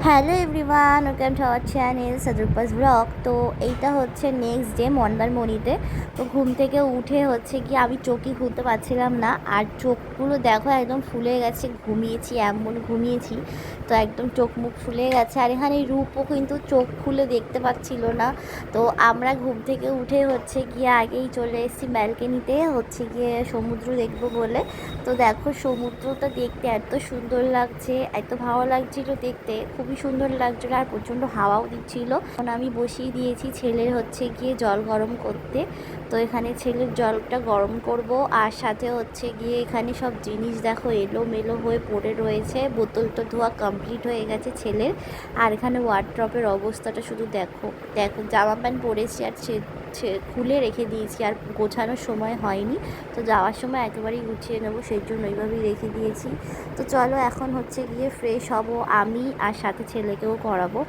Hello everyone, welcome to our channel Sajupas vlog. তো এইটা হচ্ছে নেক্সট ডে মন্দারমণিতে। তো ঘুম থেকে উঠে হচ্ছে কি আমি চোখই খুলতে পারছিলাম না, আর চোখগুলো দেখো একদম ফুলে গেছে, ঘুমিয়েছি এমন ঘুমিয়েছি। তো একদম চোখ মুখ ফুলে গেছে, আর এখানে রূপও কিন্তু চোখ খুলে দেখতে পাচ্ছিল না। তো আমরা ঘুম থেকে উঠে হচ্ছে গিয়ে আগেই চলে এসেছি ব্যালকনিতে, হচ্ছে গিয়ে সমুদ্র দেখবো বলে। তো দেখো সমুদ্রটা দেখতে এত সুন্দর লাগছে, এত ভালো লাগছিল দেখতে, খুবই সুন্দর লাগছিল, আর প্রচণ্ড হাওয়াও দিচ্ছিল। এখন আমি বসিয়ে দিয়েছি ছেলের হচ্ছে গিয়ে জল গরম করতে। তো এখানে ছেলের জলটা গরম করব, আর সাথে হচ্ছে গিয়ে এখানে সব জিনিস দেখো এলোমেলো হয়ে পড়ে রয়েছে। বোতলটা ধোয়া কমপ্লিট হয়ে গেছে ছেলের। আর এখানে ওয়ার্ড্রপের অবস্থাটা শুধু দেখো দেখো, জামা প্যান্ট পরেছি আর খুলে রেখে দিয়েছি, আর গোছানোর সময় হয়নি। তো যাওয়ার সময় একেবারেই গুছিয়ে নেবো, সেই জন্য ওইভাবেই রেখে দিয়েছি। তো চলো এখন হচ্ছে গিয়ে ফ্রেশ হব আমি, আর সাথে ছেলেকেও করাবো।